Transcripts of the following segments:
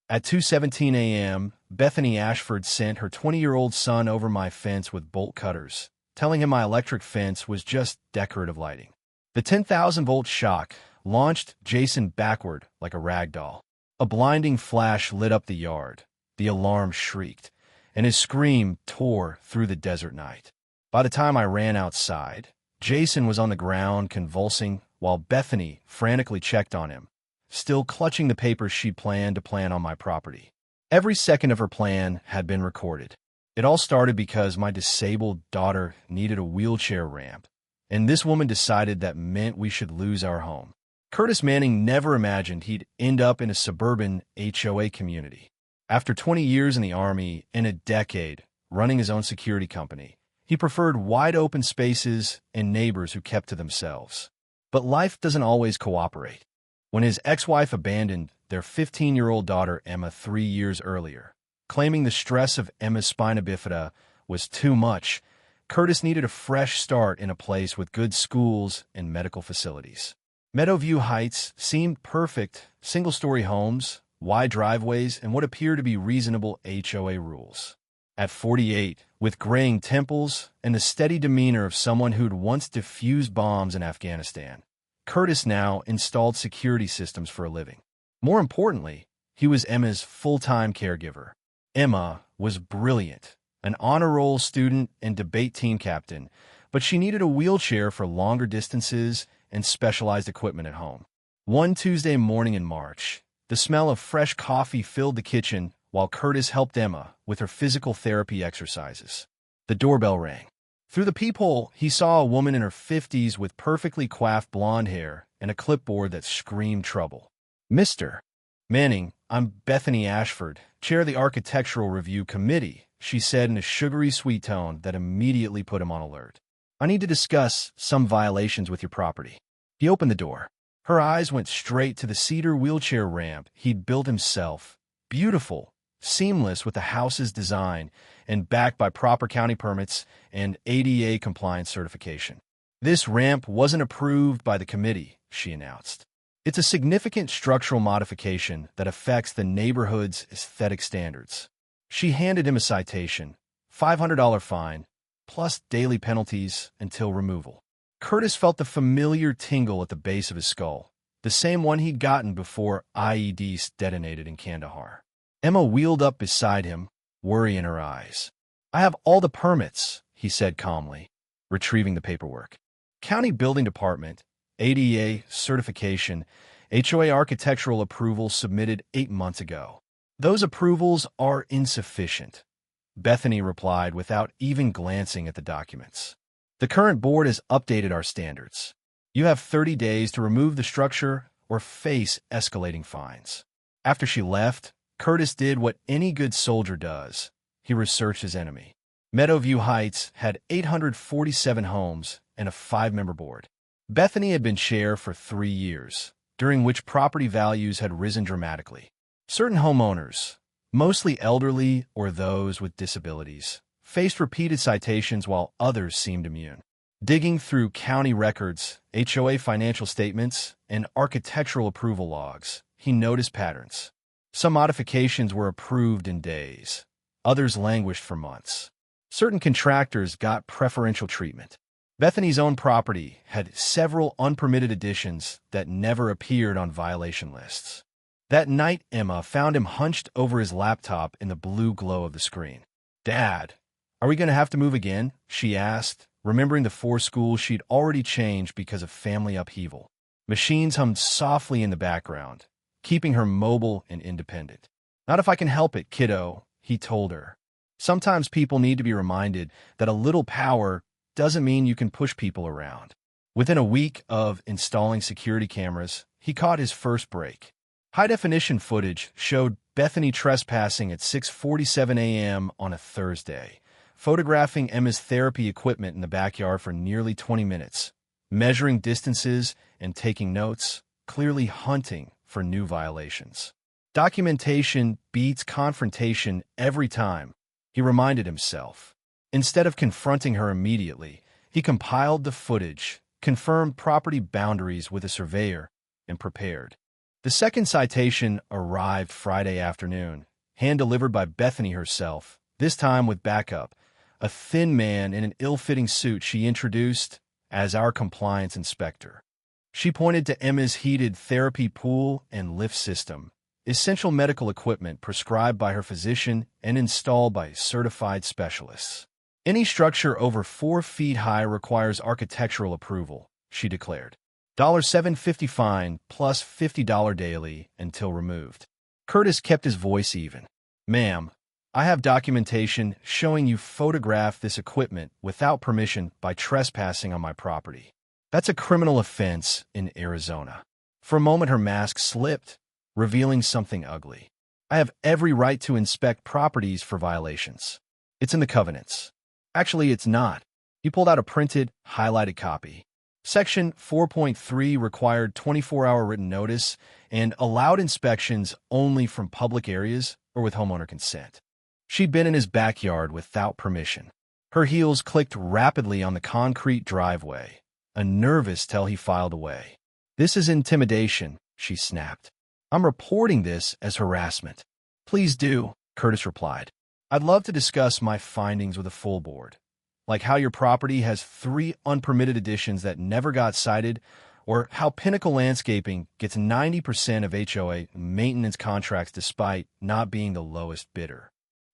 At 2:17 a.m., Bethany Ashford sent her 20-year-old son over my fence with bolt cutters, telling him my electric fence was just decorative lighting. The 10,000-volt shock launched Jason backward like a rag doll. A blinding flash lit up the yard. The alarm shrieked, and his scream tore through the desert night. By the time I ran outside, Jason was on the ground convulsing while Bethany frantically checked on him, still clutching the papers she'd planned to plant on my property. Every second of her plan had been recorded. It all started because my disabled daughter needed a wheelchair ramp, and this woman decided that meant we should lose our home. Curtis Manning never imagined he'd end up in a suburban HOA community. After 20 years in the Army and a decade running his own security company, he preferred wide-open spaces and neighbors who kept to themselves. But life doesn't always cooperate. When his ex-wife abandoned their 15-year-old daughter Emma 3 years earlier, claiming the stress of Emma's spina bifida was too much, Curtis needed a fresh start in a place with good schools and medical facilities. Meadowview Heights seemed perfect: single-story homes, wide driveways, and what appeared to be reasonable HOA rules. At 48, with graying temples and the steady demeanor of someone who'd once defused bombs in Afghanistan, Curtis now installed security systems for a living. More importantly, he was Emma's full-time caregiver. Emma was brilliant, an honor roll student and debate team captain, but she needed a wheelchair for longer distances and specialized equipment at home. One Tuesday morning in March, the smell of fresh coffee filled the kitchen while Curtis helped Emma with her physical therapy exercises. The doorbell rang. Through the peephole, he saw a woman in her 50s with perfectly coiffed blonde hair and a clipboard that screamed trouble. "Mr. Manning, I'm Bethany Ashford, chair of the Architectural Review Committee," she said in a sugary sweet tone that immediately put him on alert. "I need to discuss some violations with your property." He opened the door. Her eyes went straight to the cedar wheelchair ramp he'd built himself. Beautiful, seamless with the house's design, and backed by proper county permits and ADA compliance certification. "This ramp wasn't approved by the committee," she announced. "It's a significant structural modification that affects the neighborhood's aesthetic standards." She handed him a citation, $500 fine, plus daily penalties until removal. Curtis felt the familiar tingle at the base of his skull, the same one he'd gotten before IEDs detonated in Kandahar. Emma wheeled up beside him, worry in her eyes. "I have all the permits," he said calmly, retrieving the paperwork. "County Building Department, ADA certification, HOA architectural approval submitted 8 months ago." "Those approvals are insufficient," Bethany replied without even glancing at the documents. "The current board has updated our standards. You have 30 days to remove the structure or face escalating fines." After she left, Curtis did what any good soldier does. He researched his enemy. Meadowview Heights had 847 homes and a 5-member board. Bethany had been chair for 3 years, during which property values had risen dramatically. Certain homeowners, mostly elderly or those with disabilities, faced repeated citations while others seemed immune. Digging through county records, HOA financial statements, and architectural approval logs, he noticed patterns. Some modifications were approved in days. Others languished for months. Certain contractors got preferential treatment. Bethany's own property had several unpermitted additions that never appeared on violation lists. That night, Emma found him hunched over his laptop in the blue glow of the screen. "Dad, are we going to have to move again?" she asked, remembering the 4 schools she'd already changed because of family upheaval. Machines hummed softly in the background, keeping her mobile and independent. "Not if I can help it, kiddo," he told her. Sometimes people need to be reminded that a little power doesn't mean you can push people around. Within a week of installing security cameras, he caught his first break. High-definition footage showed Bethany trespassing at 6:47 a.m. on a Thursday, photographing Emma's therapy equipment in the backyard for nearly 20 minutes, measuring distances and taking notes, clearly hunting for new violations. Documentation beats confrontation every time, he reminded himself. Instead of confronting her immediately, he compiled the footage, confirmed property boundaries with a surveyor, and prepared. The second citation arrived Friday afternoon, hand-delivered by Bethany herself, this time with backup, a thin man in an ill-fitting suit she introduced as our compliance inspector. She pointed to Emma's heated therapy pool and lift system, essential medical equipment prescribed by her physician and installed by certified specialists. Any structure over 4 feet high requires architectural approval, she declared. $7.50 fine plus $50 daily until removed. Curtis kept his voice even. Ma'am, I have documentation showing you photographed this equipment without permission by trespassing on my property. That's a criminal offense in Arizona. For a moment her mask slipped, revealing something ugly. I have every right to inspect properties for violations. It's in the covenants. Actually, it's not. He pulled out a printed, highlighted copy. Section 4.3 required 24-hour written notice and allowed inspections only from public areas or with homeowner consent. She'd been in his backyard without permission. Her heels clicked rapidly on the concrete driveway, a nervous tell he filed away. This is intimidation, she snapped. I'm reporting this as harassment. Please do, Curtis replied. I'd love to discuss my findings with a full board, like how your property has 3 unpermitted additions that never got cited, or how Pinnacle Landscaping gets 90% of HOA maintenance contracts despite not being the lowest bidder.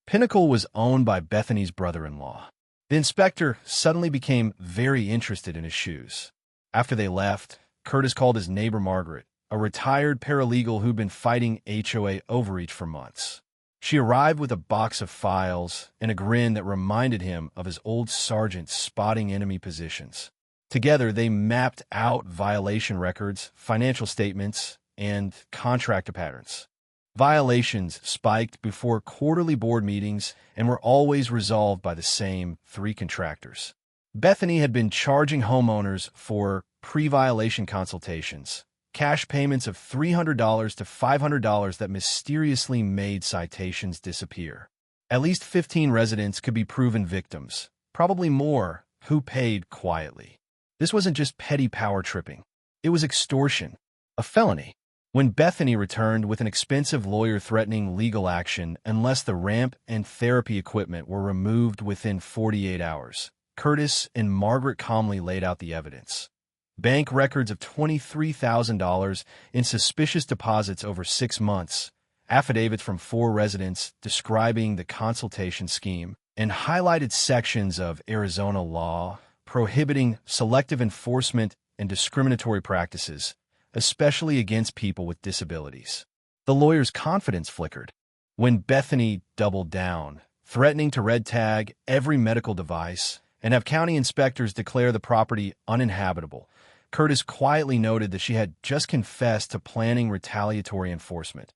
Pinnacle was owned by Bethany's brother-in-law. The inspector suddenly became very interested in his shoes. After they left, Curtis called his neighbor Margaret, a retired paralegal who'd been fighting HOA overreach for months. She arrived with a box of files and a grin that reminded him of his old sergeant spotting enemy positions. Together, they mapped out violation records, financial statements, and contractor patterns. Violations spiked before quarterly board meetings and were always resolved by the same 3 contractors. Bethany had been charging homeowners for pre-violation consultations, cash payments of $300 to $500 that mysteriously made citations disappear. At least 15 residents could be proven victims, probably more, who paid quietly. This wasn't just petty power tripping. It was extortion, a felony. When Bethany returned with an expensive lawyer threatening legal action unless the ramp and therapy equipment were removed within 48 hours, Curtis and Margaret calmly laid out the evidence. Bank records of $23,000 in suspicious deposits over 6 months, affidavits from 4 residents describing the consultation scheme, and highlighted sections of Arizona law prohibiting selective enforcement and discriminatory practices, especially against people with disabilities. The lawyer's confidence flickered when Bethany doubled down, threatening to red tag every medical device and have county inspectors declare the property uninhabitable. Curtis quietly noted that she had just confessed to planning retaliatory enforcement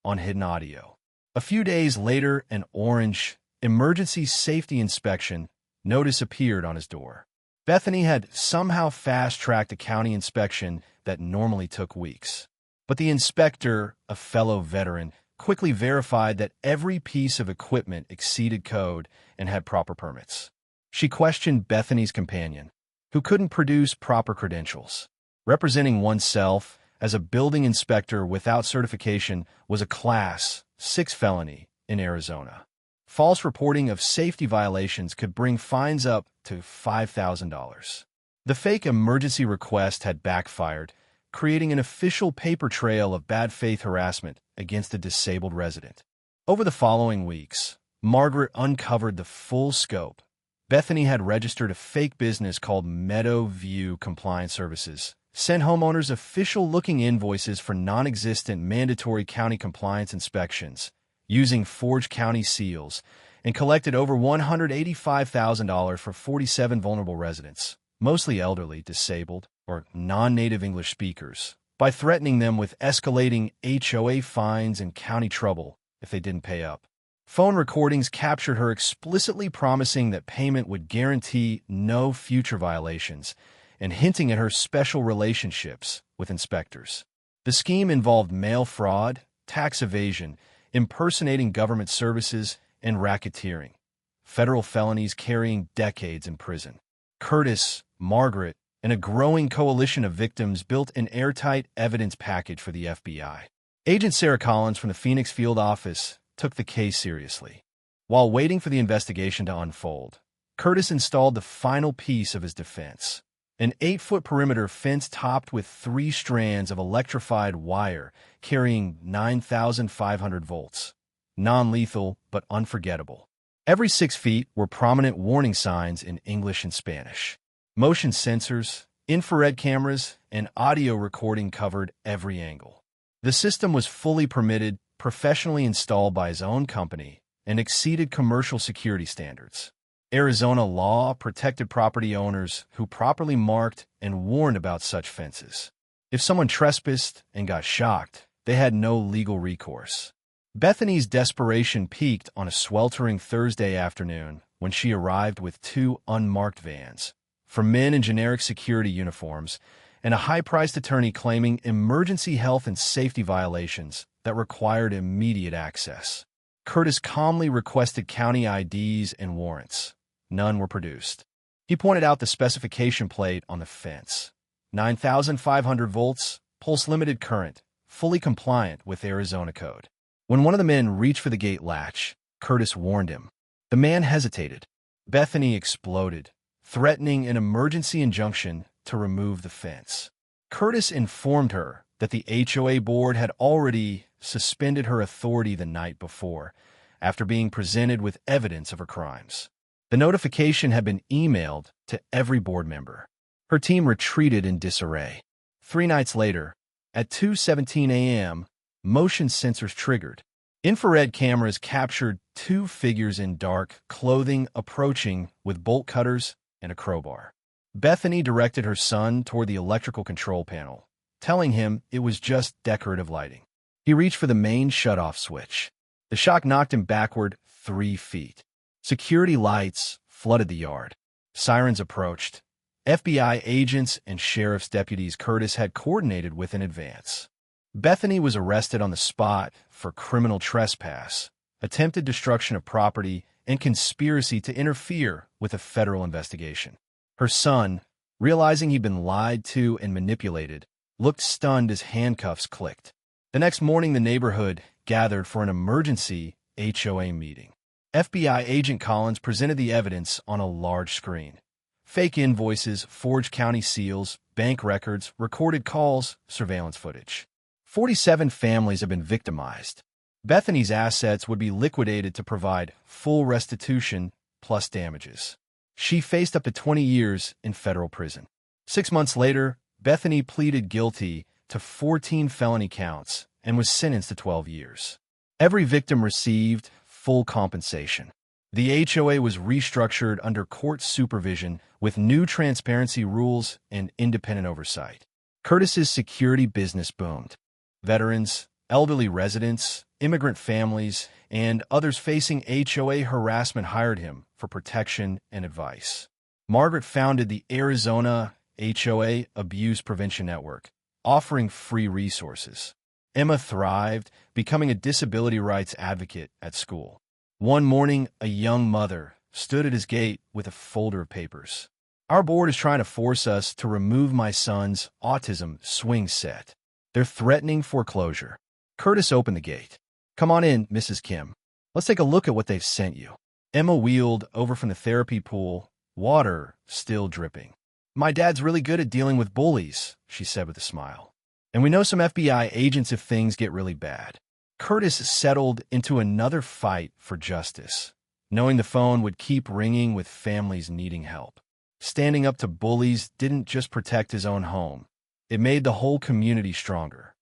on hidden audio. A few days later, an orange emergency safety inspection notice appeared on his door. Bethany had somehow fast-tracked a county inspection that normally took weeks. But the inspector, a fellow veteran, quickly verified that every piece of equipment exceeded code and had proper permits. She questioned Bethany's companion, who couldn't produce proper credentials. Representing oneself as a building inspector without certification was a Class 6 felony in Arizona. False reporting of safety violations could bring fines up to $5,000. The fake emergency request had backfired, creating an official paper trail of bad faith harassment against a disabled resident. Over the following weeks, Margaret uncovered the full scope. Bethany had registered a fake business called Meadow View Compliance Services, sent homeowners official-looking invoices for non-existent mandatory county compliance inspections using forged county seals, and collected over $185,000 for 47 vulnerable residents, mostly elderly, disabled, or non-native English speakers, by threatening them with escalating HOA fines and county trouble if they didn't pay up. Phone recordings captured her explicitly promising that payment would guarantee no future violations and hinting at her special relationships with inspectors. The scheme involved mail fraud, tax evasion, impersonating government services, and racketeering, federal felonies carrying decades in prison. Curtis, Margaret, and a growing coalition of victims built an airtight evidence package for the FBI. Agent Sarah Collins from the Phoenix field office took the case seriously. While waiting for the investigation to unfold, Curtis installed the final piece of his defense, an 8-foot perimeter fence topped with 3 strands of electrified wire carrying 9,500 volts. Non-lethal, but unforgettable. Every 6 feet were prominent warning signs in English and Spanish. Motion sensors, infrared cameras, and audio recording covered every angle. The system was fully permitted, professionally installed by his own company, and exceeded commercial security standards. Arizona law protected property owners who properly marked and warned about such fences. If someone trespassed and got shocked, they had no legal recourse. Bethany's desperation peaked on a sweltering Thursday afternoon when she arrived with 2 unmarked vans for men in generic security uniforms and a high-priced attorney claiming emergency health and safety violations that required immediate access. Curtis calmly requested county IDs and warrants. None were produced. He pointed out the specification plate on the fence. 9,500 volts, pulse-limited current, fully compliant with Arizona code. When one of the men reached for the gate latch, Curtis warned him. The man hesitated. Bethany exploded, threatening an emergency injunction to remove the fence. Curtis informed her that the HOA board had already suspended her authority the night before, after being presented with evidence of her crimes. The notification had been emailed to every board member. Her team retreated in disarray. 3 nights later, at 2:17 a.m., motion sensors triggered. Infrared cameras captured 2 figures in dark clothing approaching with bolt cutters and a crowbar. Bethany directed her son toward the electrical control panel, telling him it was just decorative lighting. He reached for the main shutoff switch. The shock knocked him backward 3 feet. Security lights flooded the yard. Sirens approached. FBI agents and sheriff's deputies Curtis had coordinated with in advance. Bethany was arrested on the spot for criminal trespass, attempted destruction of property, and conspiracy to interfere with a federal investigation. Her son, realizing he'd been lied to and manipulated, looked stunned as handcuffs clicked. The next morning, the neighborhood gathered for an emergency HOA meeting. FBI agent Collins presented the evidence on a large screen. Fake invoices, forged county seals, bank records, recorded calls, surveillance footage. 47 families have been victimized. Bethany's assets would be liquidated to provide full restitution plus damages. She faced up to 20 years in federal prison. 6 months later, Bethany pleaded guilty to 14 felony counts and was sentenced to 12 years. Every victim received full compensation. The HOA was restructured under court supervision with new transparency rules and independent oversight. Curtis's security business boomed. Veterans, elderly residents, immigrant families, and others facing HOA harassment hired him for protection and advice. Margaret founded the Arizona HOA Abuse Prevention Network, offering free resources. Emma thrived, becoming a disability rights advocate at school. One morning, a young mother stood at his gate with a folder of papers. "Our board is trying to force us to remove my son's autism swing set. They're threatening foreclosure." Curtis opened the gate. "Come on in, Mrs. Kim. Let's take a look at what they've sent you." Emma wheeled over from the therapy pool, water still dripping. "My dad's really good at dealing with bullies," she said with a smile. "And we know some FBI agents if things get really bad." Curtis settled into another fight for justice, knowing the phone would keep ringing with families needing help. Standing up to bullies didn't just protect his own home. It made the whole community stronger.